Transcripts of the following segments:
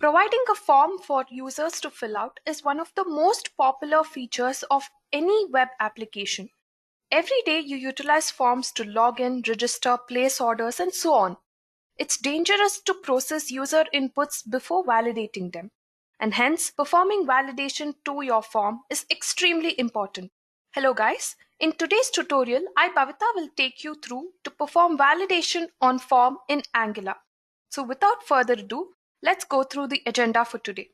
Providing a form for users to fill out is one of the most popular features of any web application. Every day you utilize forms to log in, register, place orders, and so on. It's dangerous to process user inputs before validating them, and hence performing validation to your form is extremely important. Hello guys, in today's tutorial, I Bhavita will take you through to perform validation on form in Angular. So without further ado, let's go through the agenda for today.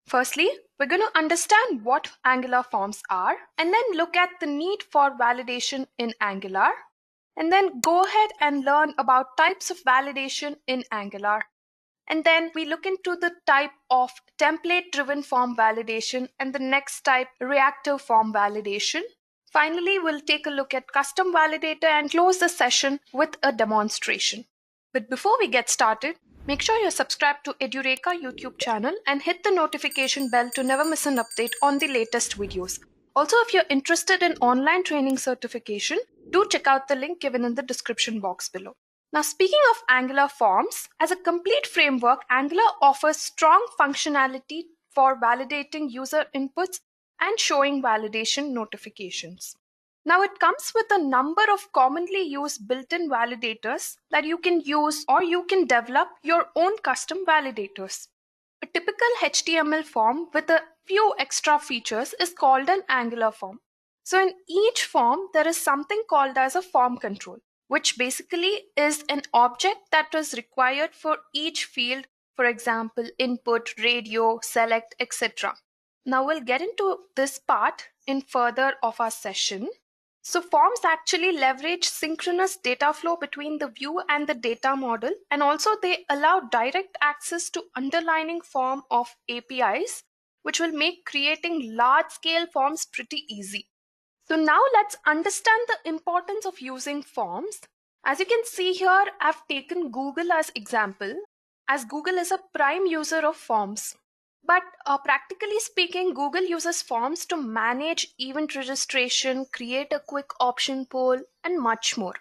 Firstly, we're going to understand what Angular forms are and then look at the need for validation in Angular, and then go ahead and learn about types of validation in Angular. And then we look into the type of template-driven form validation and the next type, reactive form validation. Finally, we'll take a look at custom validator and close the session with a demonstration. But before we get started, make sure you're subscribed to Edureka YouTube channel and hit the notification bell to never miss an update on the latest videos. Also, if you're interested in online training certification, do check out the link given in the description box below. Now, speaking of Angular forms, as a complete framework, Angular offers strong functionality for validating user inputs and showing validation notifications. Now, it comes with a number of commonly used built-in validators that you can use, or you can develop your own custom validators. A typical HTML form with a few extra features is called an Angular form. So in each form, there is something called as a form control, which basically is an object that is required for each field, for example, input, radio, select, etc. Now we'll get into this part in further of our session. So forms actually leverage synchronous data flow between the view and the data model, and also they allow direct access to underlying form of APIs, which will make creating large-scale forms pretty easy. So now let's understand the importance of using forms. As you can see here, I've taken Google as example, as Google is a prime user of forms. But practically speaking, Google uses forms to manage event registration, create a quick option poll, and much more.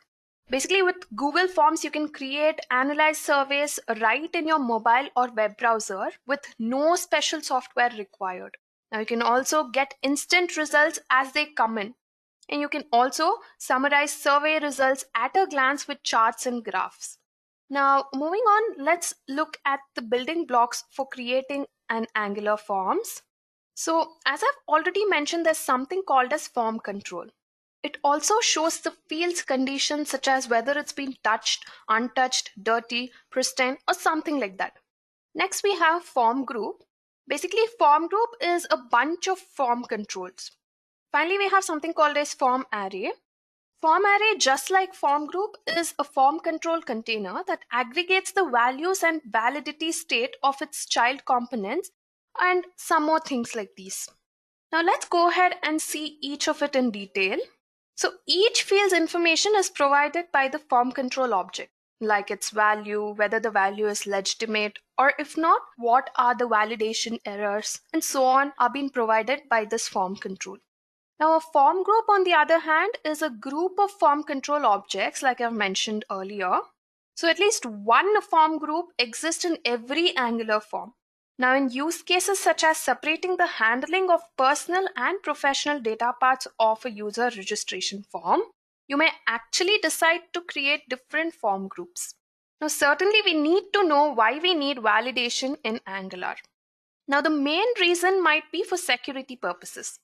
Basically, with Google Forms, you can create, analyze surveys right in your mobile or web browser with no special software required. Now, you can also get instant results as they come in. And you can also summarize survey results at a glance with charts and graphs. Now, moving on, let's look at the building blocks for creating an Angular forms. So, as I've already mentioned, there's something called as form control. It also shows the fields conditions such as whether it's been touched, untouched, dirty, pristine, or something like that. Next, we have form group. Basically, form group is a bunch of form controls. Finally, we have something called as form array. Form array, just like form group, is a form control container that aggregates the values and validity state of its child components and some more things like these. Now let's go ahead and see each of it in detail. So each field's information is provided by the form control object, like its value, whether the value is legitimate, or if not, what are the validation errors, and so on are being provided by this form control. Now, a form group, on the other hand, is a group of form control objects, like I've mentioned earlier. So at least one form group exists in every Angular form. Now, in use cases such as separating the handling of personal and professional data parts of a user registration form, you may actually decide to create different form groups. Now, certainly we need to know why we need validation in Angular. Now, the main reason might be for security purposes.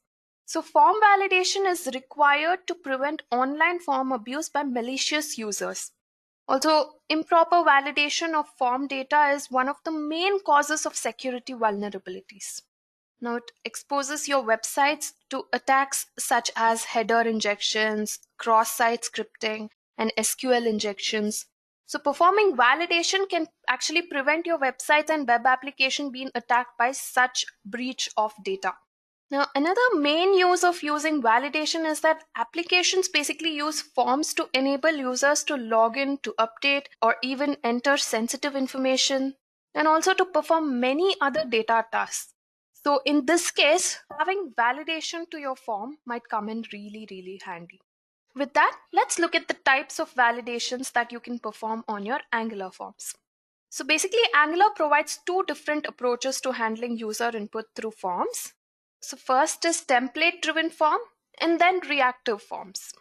So form validation is required to prevent online form abuse by malicious users. Also, improper validation of form data is one of the main causes of security vulnerabilities. Now, it exposes your websites to attacks such as header injections, cross-site scripting, and SQL injections. So performing validation can actually prevent your websites and web application being attacked by such breach of data. Now, another main use of using validation is that applications basically use forms to enable users to log in, to update, or even enter sensitive information, and also to perform many other data tasks. So in this case, having validation to your form might come in really, really handy. With that, let's look at the types of validations that you can perform on your Angular forms. So basically, Angular provides two different approaches to handling user input through forms. So first is template-driven form and then reactive forms.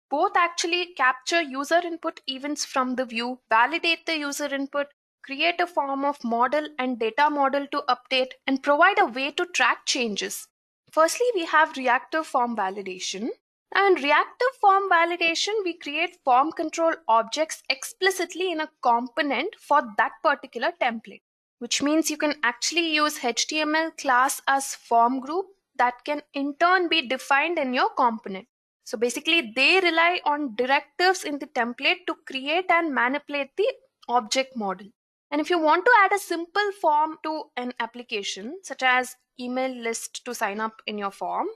Both actually capture user input events from the view, validate the user input, create a form of model and data model to update, and provide a way to track changes. Firstly, we have reactive form validation. Now, in reactive form validation, we create form control objects explicitly in a component for that particular template, which means you can actually use HTML class as form group that can in turn be defined in your component. So basically, they rely on directives in the template to create and manipulate the object model. And if you want to add a simple form to an application, such as email list to sign up in your form,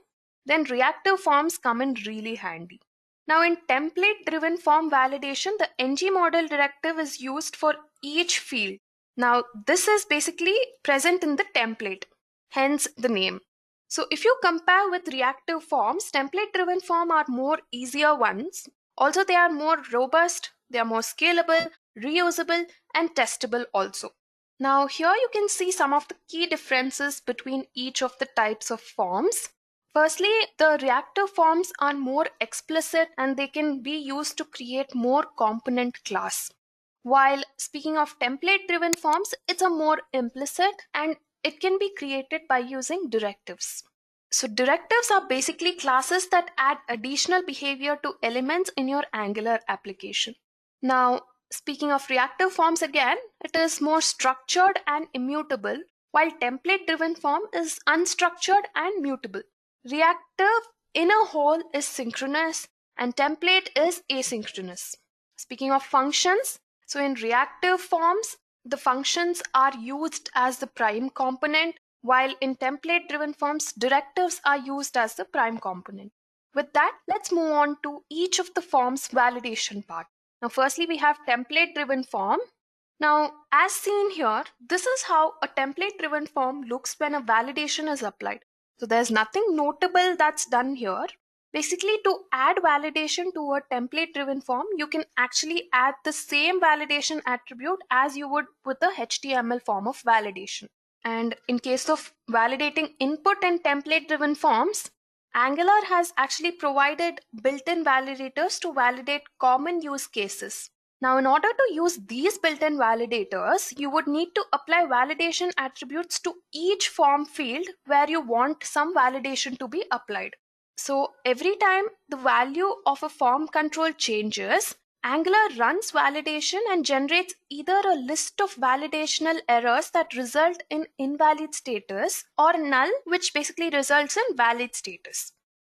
then reactive forms come in really handy. Now, in template-driven form validation, the ng model directive is used for each field. Now, this is basically present in the template, hence the name. So if you compare with reactive forms, template-driven form are more easier ones. Also, they are more robust, they are more scalable, reusable, and testable also. Now, here you can see some of the key differences between each of the types of forms. Firstly, the reactive forms are more explicit and they can be used to create more component class. While speaking of template-driven forms, it's a more implicit and it can be created by using directives. So directives are basically classes that add additional behavior to elements in your Angular application. Now, speaking of reactive forms again, it is more structured and immutable, while template-driven form is unstructured and mutable. Reactive in a whole is synchronous and template is asynchronous. Speaking of functions, so in reactive forms, the functions are used as the prime component, while in template-driven forms, directives are used as the prime component. With that, let's move on to each of the forms validation part. Now, firstly, we have template-driven form. Now, as seen here, this is how a template-driven form looks when a validation is applied. So there's nothing notable that's done here. Basically, to add validation to a template-driven form, you can actually add the same validation attribute as you would with a HTML form of validation. And in case of validating input in template-driven forms, Angular has actually provided built-in validators to validate common use cases. Now, in order to use these built-in validators, you would need to apply validation attributes to each form field where you want some validation to be applied. So every time the value of a form control changes, Angular runs validation and generates either a list of validational errors that result in invalid status or null, which basically results in valid status.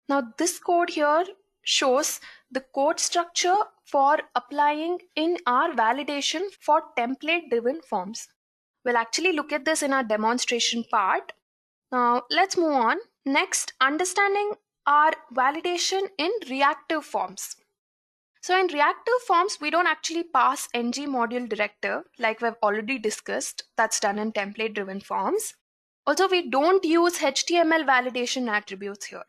Now, this code here shows the code structure for applying in our validation for template-driven forms. We'll actually look at this in our demonstration part. Now, let's move on. Next, understanding our validation in reactive forms. So in reactive forms, we don't actually pass ng module directive like we've already discussed. That's done in template-driven forms. Also, we don't use HTML validation attributes here.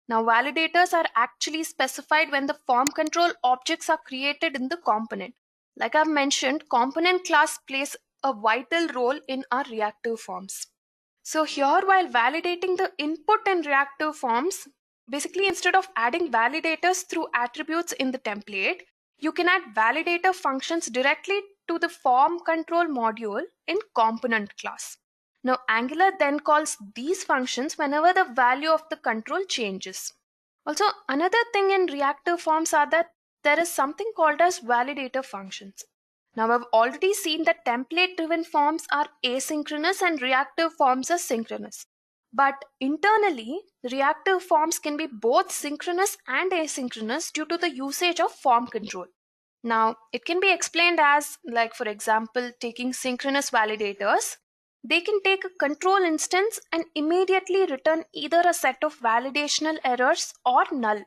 Now, validators are actually specified when the form control objects are created in the component. Like I've mentioned, component class plays a vital role in our reactive forms. So here, while validating the input in reactive forms, basically instead of adding validators through attributes in the template, you can add validator functions directly to the form control module in component class. Now, Angular then calls these functions whenever the value of the control changes. Also, another thing in reactive forms are that there is something called as validator functions. Now, I've already seen that template-driven forms are asynchronous and reactive forms are synchronous. But internally, reactive forms can be both synchronous and asynchronous due to the usage of form control. Now, it can be explained as, like for example, taking synchronous validators. They can take a control instance and immediately return either a set of validational errors or null.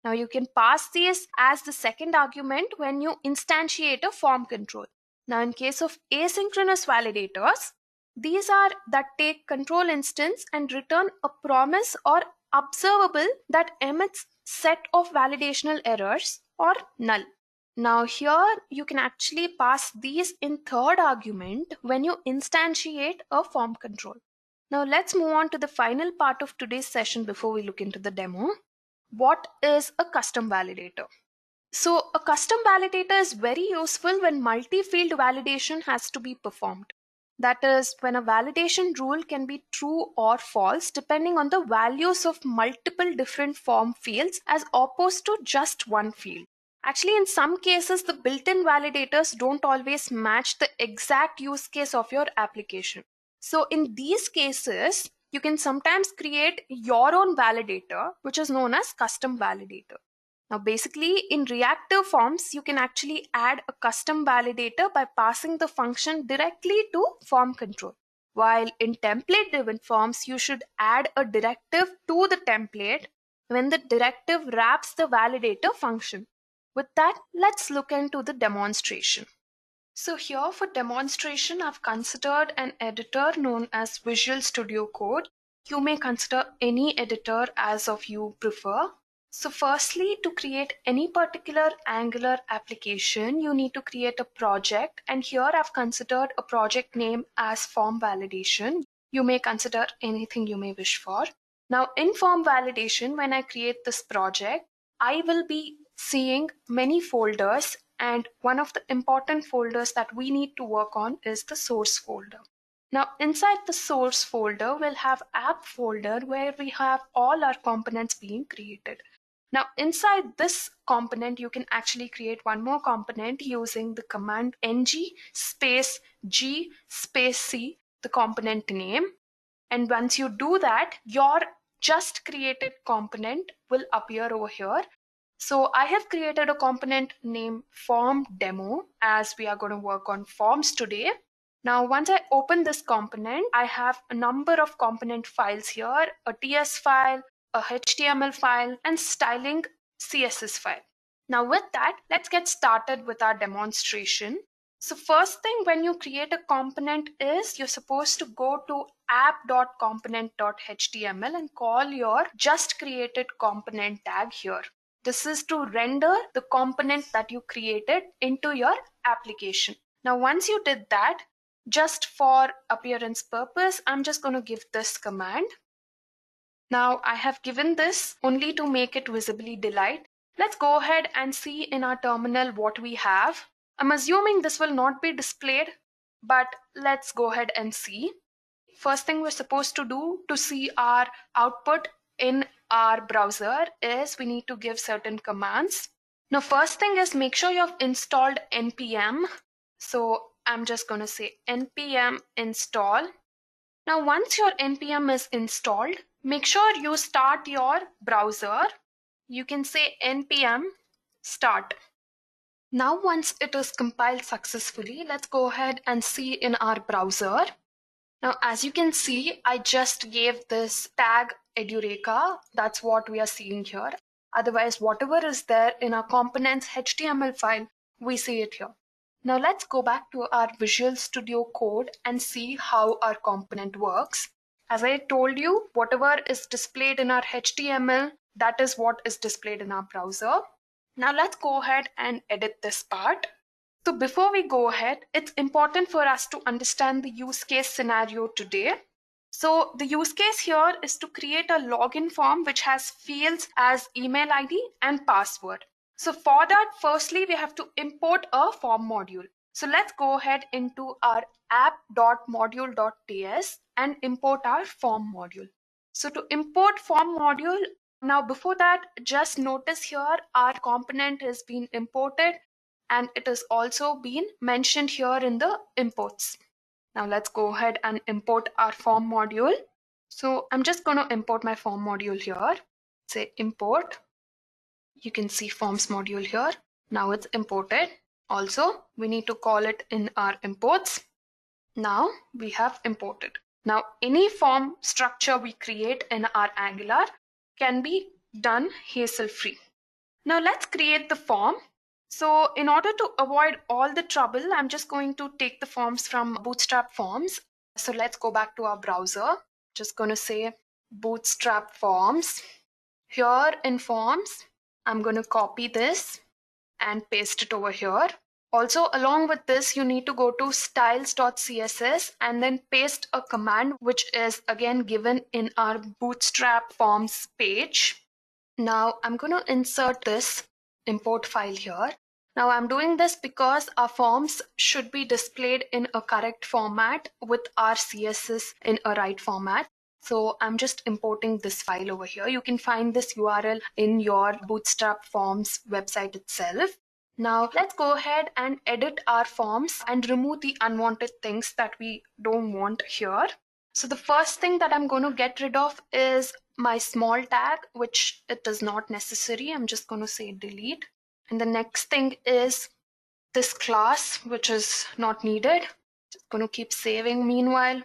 Now you can pass these as the second argument when you instantiate a form control. Now in case of asynchronous validators, these are that take control instance and return a promise or observable that emits set of validational errors or null. Now here you can actually pass these in third argument when you instantiate a form control. Now let's move on to the final part of today's session before we look into the demo. What is a custom validator? So a custom validator is very useful when multi-field validation has to be performed. That is, when a validation rule can be true or false depending on the values of multiple different form fields as opposed to just one field. Actually, in some cases, the built-in validators don't always match the exact use case of your application. So in these cases, you can sometimes create your own validator, which is known as custom validator. Now, basically, in reactive forms, you can actually add a custom validator by passing the function directly to form control. While in template-driven forms, you should add a directive to the template when the directive wraps the validator function. With that, let's look into the demonstration. So here for demonstration, I've considered an editor known as Visual Studio Code. You may consider any editor as of you prefer. So firstly, to create any particular Angular application, you need to create a project. And here I've considered a project name as Form Validation. You may consider anything you may wish for. Now in Form Validation, when I create this project, I will be seeing many folders, and one of the important folders that we need to work on is the source folder. Now inside the source folder, we'll have app folder where we have all our components being created. Now inside this component, you can actually create one more component using the command ng space g space c, the component name. And once you do that, your just created component will appear over here. So I have created a component named form demo as we are going to work on forms today. Now, once I open this component, I have a number of component files here, a TS file, a HTML file, and styling CSS file. Now with that, let's get started with our demonstration. So first thing when you create a component is you're supposed to go to app.component.html and call your just created component tag here. This is to render the component that you created into your application. Now, once you did that, just for appearance purpose, I'm just going to give this command. Now, I have given this only to make it visibly delight. Let's go ahead and see in our terminal what we have. I'm assuming this will not be displayed, but let's go ahead and see. First thing we're supposed to do to see our output in our browser is we need to give certain commands. Now, first thing is make sure you have installed npm. So I'm just going to say npm install. Now, once your npm is installed, make sure you start your browser. You can say npm start. Now, once it is compiled successfully, let's go ahead and see in our browser. Now, as you can see, I just gave this tag Edureka. That's what we are seeing here. Otherwise, whatever is there in our components HTML file, we see it here. Now, let's go back to our Visual Studio Code and see how our component works. As I told you, whatever is displayed in our HTML, that is what is displayed in our browser. Now, let's go ahead and edit this part. So before we go ahead, it's important for us to understand the use case scenario today. So the use case here is to create a login form which has fields as email ID and password. So for that, firstly, we have to import a form module. So let's go ahead into our app.module.ts and import our form module. So to import form module, now before that, just notice here our component has been imported and it is also been mentioned here in the imports. Now let's go ahead and import our form module. So I'm just going to import my form module here. Say import. You can see forms module here. Now it's imported. Also, we need to call it in our imports. Now we have imported. Now any form structure we create in our Angular can be done hassle-free. Now let's create the form. So in order to avoid all the trouble, I'm just going to take the forms from Bootstrap Forms. So let's go back to our browser. Just going to say Bootstrap Forms. Here in Forms, I'm going to copy this and paste it over here. Also, along with this, you need to go to styles.css and then paste a command, which is again given in our Bootstrap forms page. Now I'm going to insert this import file here. Now I'm doing this because our forms should be displayed in a correct format with our CSS in a right format. So I'm just importing this file over here. You can find this URL in your Bootstrap forms website itself. Now let's go ahead and edit our forms and remove the unwanted things that we don't want here. So the first thing that I'm going to get rid of is my small tag, which it is not necessary. I'm just going to say delete. And the next thing is this class, which is not needed. Just going to keep saving meanwhile.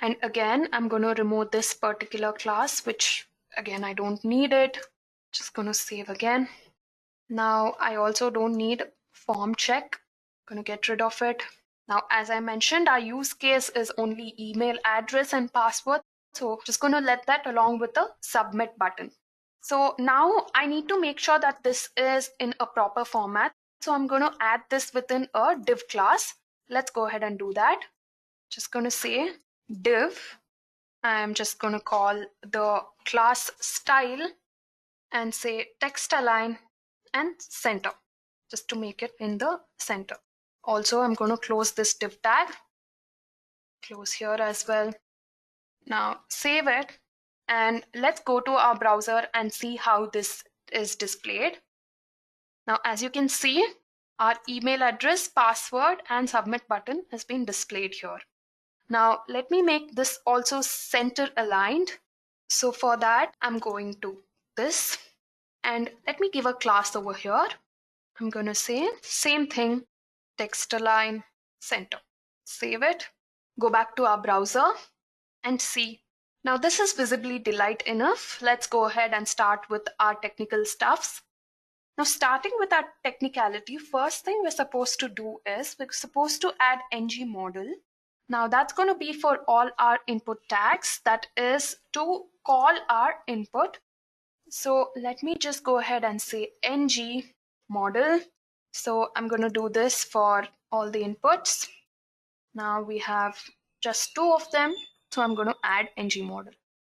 And again, I'm going to remove this particular class, which again, I don't need it. Just going to save again. Now I also don't need form check. I'm going to get rid of it. Now, as I mentioned, our use case is only email address and password. So just going to let that along with the submit button. So now I need to make sure that this is in a proper format. So I'm going to add this within a div class. Let's go ahead and do that. Just going to say div. I'm just going to call the class style and say text align and center, just to make it in the center. Also, I'm going to close this div tag, close here as well. Now save it and let's go to our browser and see how this is displayed. Now, as you can see, our email address, password and submit button has been displayed here. Now let me make this also center aligned. So for that, I'm going to this and let me give a class over here. I'm going to say same thing, text align center. Save it, go back to our browser and see. Now this is visibly delight enough. Let's go ahead and start with our technical stuffs. Now starting with our technicality, first thing we're supposed to do is we're supposed to add ng model. Now that's going to be for all our input tags, that is to call our input. So let me just go ahead and say ng model. So I'm going to do this for all the inputs. Now we have just 2 of them. So I'm going to add ng model.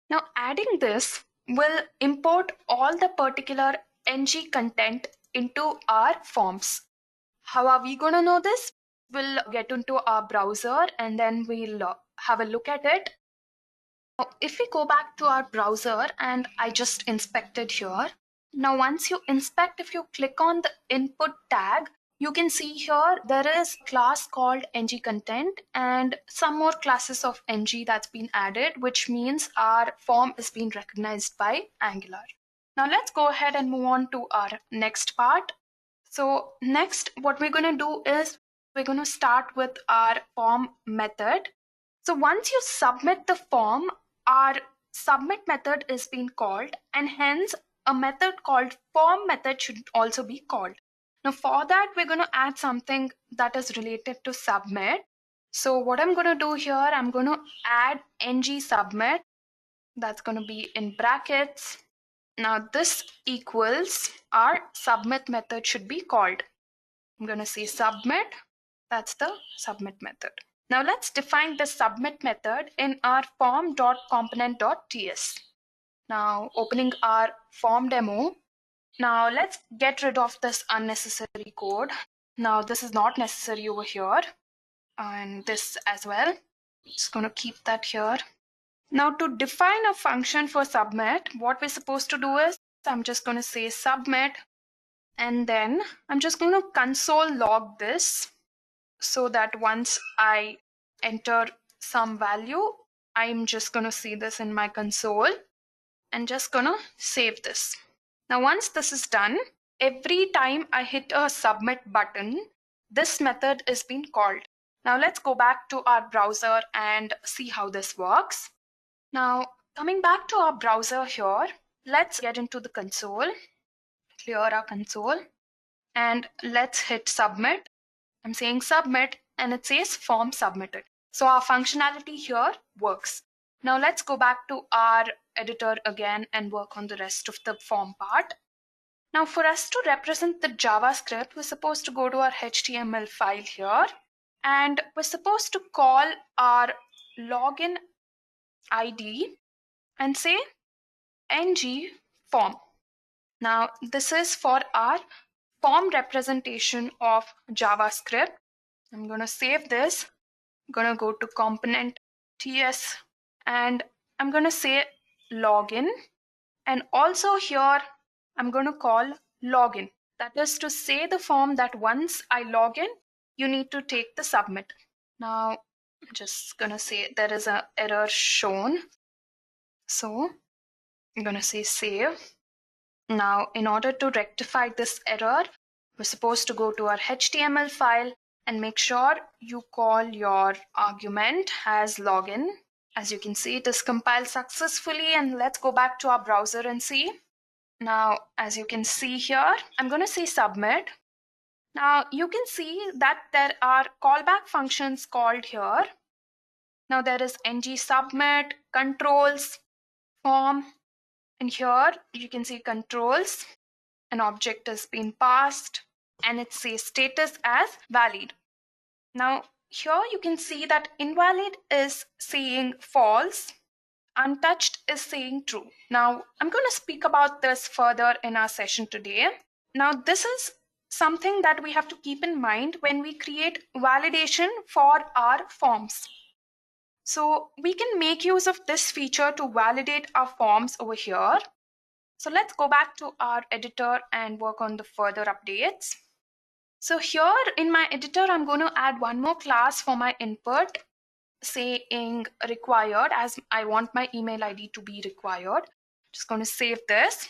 Now adding this will import all the particular ng content into our forms. How are we going to know this? We'll get into our browser and then we'll have a look at it. Now, if we go back to our browser and I just inspected here. Now, once you inspect, if you click on the input tag, you can see here there is a class called ng content and some more classes of ng that's been added, which means our form is being recognized by Angular. Now let's go ahead and move on to our next part. So next, what we're going to do is we're going to start with our form method. So once you submit the form, our submit method is being called, and hence a method called form method should also be called. Now for that, we're going to add something that is related to submit. So what I'm going to do here, I'm going to add ng submit. That's going to be in brackets. Now this equals our submit method should be called. I'm going to say submit. That's the submit method. Now let's define the submit method in our form.component.ts. Now opening our form demo. Now let's get rid of this unnecessary code. Now this is not necessary over here and this as well. Just going to keep that here. Now to define a function for submit, what we're supposed to do is I'm just going to say submit and then I'm just going to console log this so that once I enter some value, I'm just going to see this in my console and just going to save this. Now once this is done, every time I hit a submit button, this method is being called. Now let's go back to our browser and see how this works. Now coming back to our browser here, let's get into the console, clear our console and let's hit submit. I'm saying submit and it says form submitted. So our functionality here works. Now let's go back to our editor again and work on the rest of the form part. Now for us to represent the JavaScript, we're supposed to go to our HTML file here, and we're supposed to call our login ID and say ng form. Now this is for our form representation of JavaScript. I'm going to save this. I'm going to go to component ts and I'm going to say login, and also here I'm going to call login. That is to say the form that once I log in, you need to take the submit. Now I'm just going to say there is an error shown. So I'm going to say save. Now in order to rectify this error, we're supposed to go to our HTML file and make sure you call your argument as login. As you can see, it is compiled successfully, and let's go back to our browser and see. Now, as you can see here, I'm going to say submit. Now you can see that there are callback functions called here. Now there is ng submit, controls, form, and here you can see controls. An object has been passed and it says status as valid. Now here you can see that invalid is saying false, untouched is saying true. Now I'm going to speak about this further in our session today. Now this is something that we have to keep in mind when we create validation for our forms. So we can make use of this feature to validate our forms over here. So let's go back to our editor and work on the further updates. So here in my editor, I'm going to add one more class for my input, saying required, as I want my email ID to be required. Just going to save this.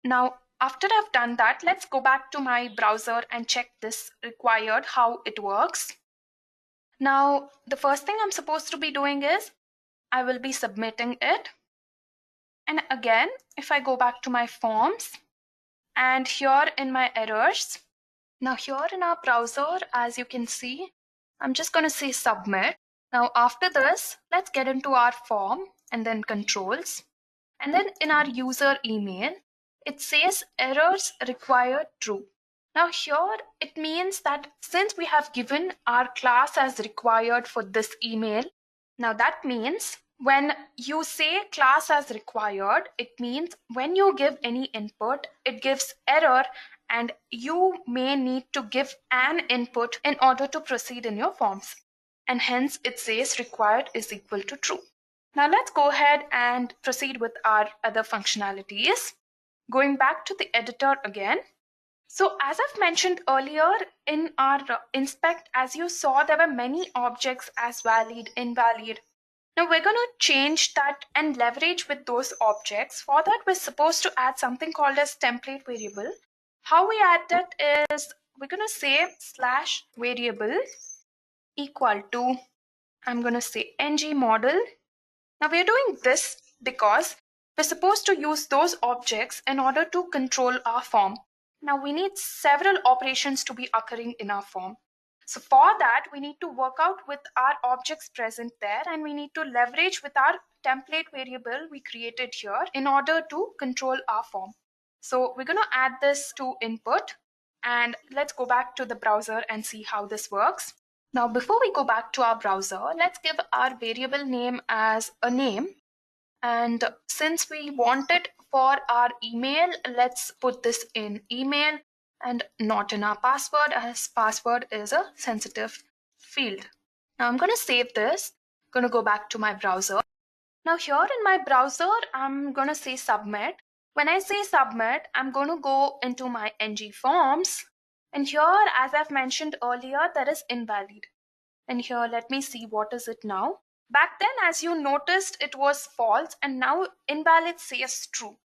Now, after I've done that, let's go back to my browser and check this required, how it works. Now, the first thing I'm supposed to be doing is I will be submitting it. And again, if I go back to my forms and here in my errors, now here in our browser, as you can see, I'm just going to say submit. Now after this, let's get into our form and then controls. And then in our user email, it says errors required true. Now here it means that since we have given our class as required for this email, now that means when you say class as required, it means when you give any input, it gives error and you may need to give an input in order to proceed in your forms. And hence it says required is equal to true. Now let's go ahead and proceed with our other functionalities. Going back to the editor again. So as I've mentioned earlier in our inspect, as you saw, there were many objects as valid, invalid. Now we're going to change that and leverage with those objects. For that, we're supposed to add something called as template variable. How we add that is we're going to say slash variable equal to, I'm going to say ng model. Now we're doing this because we're supposed to use those objects in order to control our form. Now we need several operations to be occurring in our form. So for that, we need to work out with our objects present there, and we need to leverage with our template variable we created here in order to control our form. So we're going to add this to input, and let's go back to the browser and see how this works. Now before we go back to our browser, let's give our variable name as a name. And since we want it for our email, let's put this in email and not in our password, as password is a sensitive field. Now I'm going to save this. I'm going to go back to my browser. Now here in my browser, I'm going to say submit. When I say submit, I'm going to go into my ng forms. And here, as I've mentioned earlier, there is invalid. And here, let me see what is it now. Back then, as you noticed, it was false, and now invalid says true,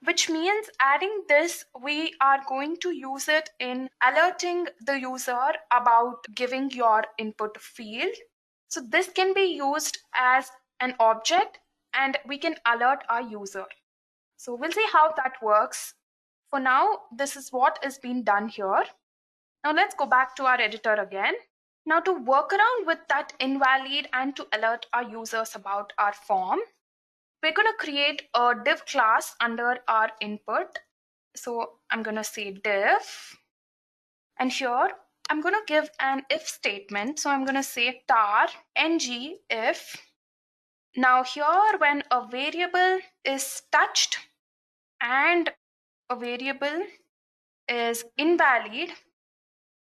which means adding this, we are going to use it in alerting the user about giving your input field. So this can be used as an object and we can alert our user. So we'll see how that works. For now, this is what is being done here. Now let's go back to our editor again. Now to work around with that invalid and to alert our users about our form, we're going to create a div class under our input. So I'm going to say div. And here I'm going to give an if statement. So I'm going to say tar ng if. Now here when a variable is touched and a variable is invalid,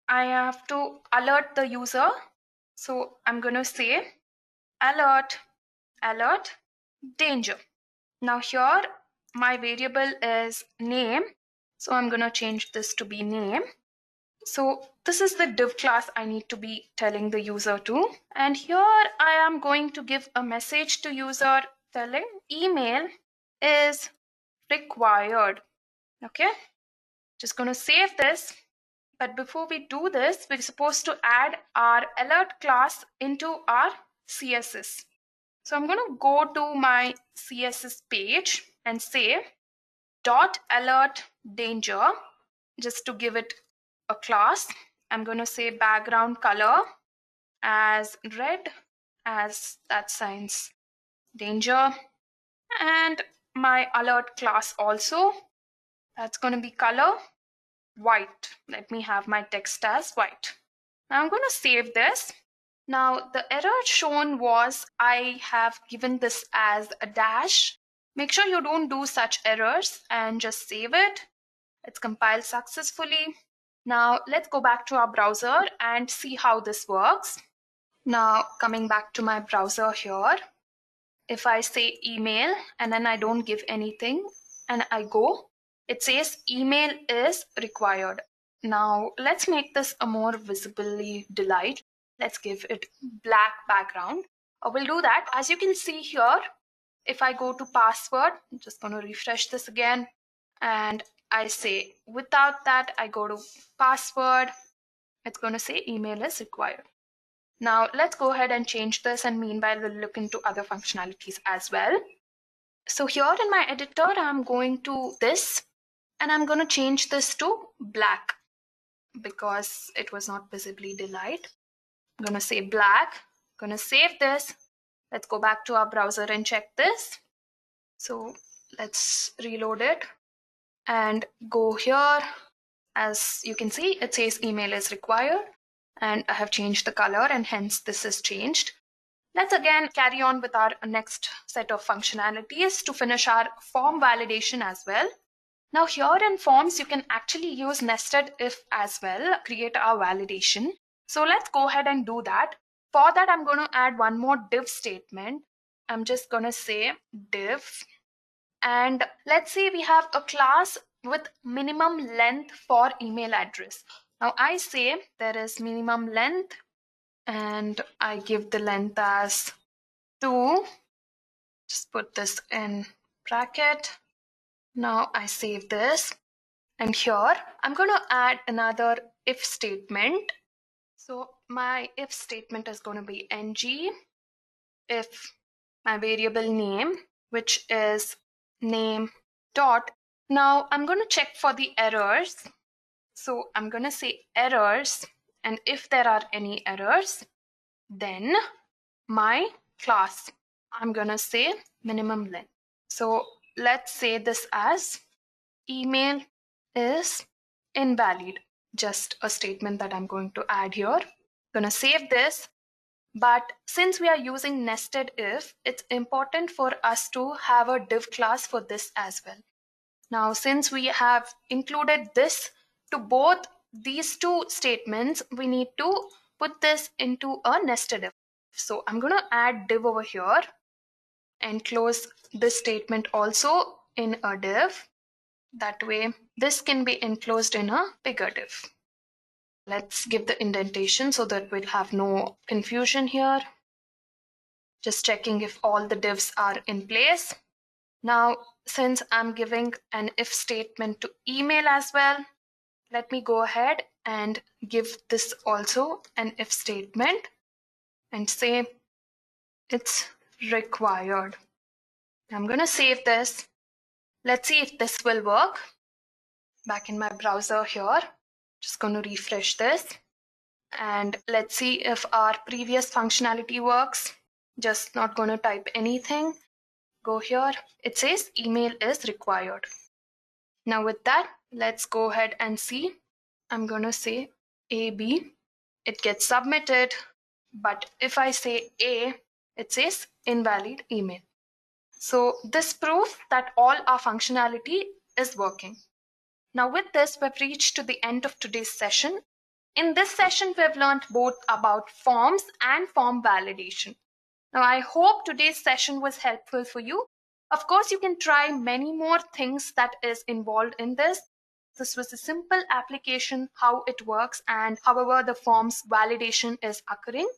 I have to alert the user. So I'm going to say alert, alert, danger. Now here my variable is name. So I'm going to change this to be name. So this is the div class I need to be telling the user to. And here I am going to give a message to user telling email is required. Okay, just going to save this. But before we do this, we're supposed to add our alert class into our CSS. So I'm going to go to my CSS page and say dot alert danger, just to give it a class. I'm going to say background color as red, as that signs danger, and my alert class also, that's going to be color white. Let me have my text as white. Now I'm going to save this. Now the error shown was I have given this as a dash. Make sure you don't do such errors and just save it. It's compiled successfully. Now let's go back to our browser and see how this works. Now coming back to my browser here, if I say email and then I don't give anything and I go, it says email is required. Now let's make this a more visibly delight. Let's give it black background. We'll do that. As you can see here, if I go to password, I'm just going to refresh this again, and I say without that, I go to password, it's going to say email is required. Now let's go ahead and change this, and meanwhile we'll look into other functionalities as well. So here in my editor, I'm going to this and I'm going to change this to black because it was not visibly delight. I'm going to say black, I'm going to save this. Let's go back to our browser and check this. So let's reload it and go here. As you can see, it says email is required, and I have changed the color and hence this is changed. Let's again carry on with our next set of functionalities to finish our form validation as well. Now here in forms, you can actually use nested if as well, create our validation. So let's go ahead and do that. For that, I'm going to add one more div statement. I'm just going to say div. And let's say we have a class with minimum length for email address. Now I say there is minimum length and I give the length as 2. Just put this in bracket. Now I save this, and here I'm going to add another if statement. So my if statement is going to be ng if my variable name, which is name dot. Now I'm going to check for the errors. So I'm going to say errors, and if there are any errors, then my class, I'm going to say minimum length. So let's say this as email is invalid. Just a statement that I'm going to add here. I'm going to save this. But since we are using nested if, it's important for us to have a div class for this as well. Now, since we have included this to both these two statements, we need to put this into a nested if. So I'm going to add div over here and close this statement also in a div. That way, this can be enclosed in a bigger div. Let's give the indentation so that we'll have no confusion here. Just checking if all the divs are in place. Now, since I'm giving an if statement to email as well, let me go ahead and give this also an if statement and say it's required. I'm going to save this. Let's see if this will work. Back in my browser here, just going to refresh this. And let's see if our previous functionality works. Just not going to type anything. Go here. It says email is required. Now with that, Let's go ahead and see. I'm going to say AB. It gets submitted. But if I say A, it says invalid email. So this proves that all our functionality is working. Now with this, we've reached to the end of today's session. In this session, we've learned both about forms and form validation. Now I hope today's session was helpful for you. Of course, you can try many more things that is involved in this. This was a simple application, how it works, and however the form's validation is occurring.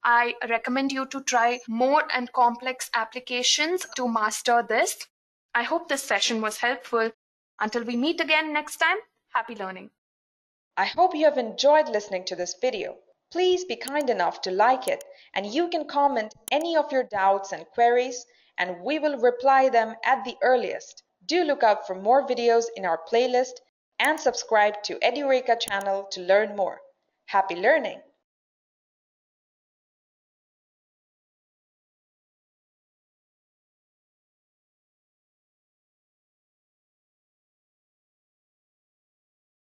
I recommend you to try more and complex applications to master this. I hope this session was helpful. Until we meet again next time, happy learning. I hope you have enjoyed listening to this video. Please be kind enough to like it, and you can comment any of your doubts and queries, and we will reply them at the earliest. Do look out for more videos in our playlist and subscribe to Edureka channel to learn more. Happy learning!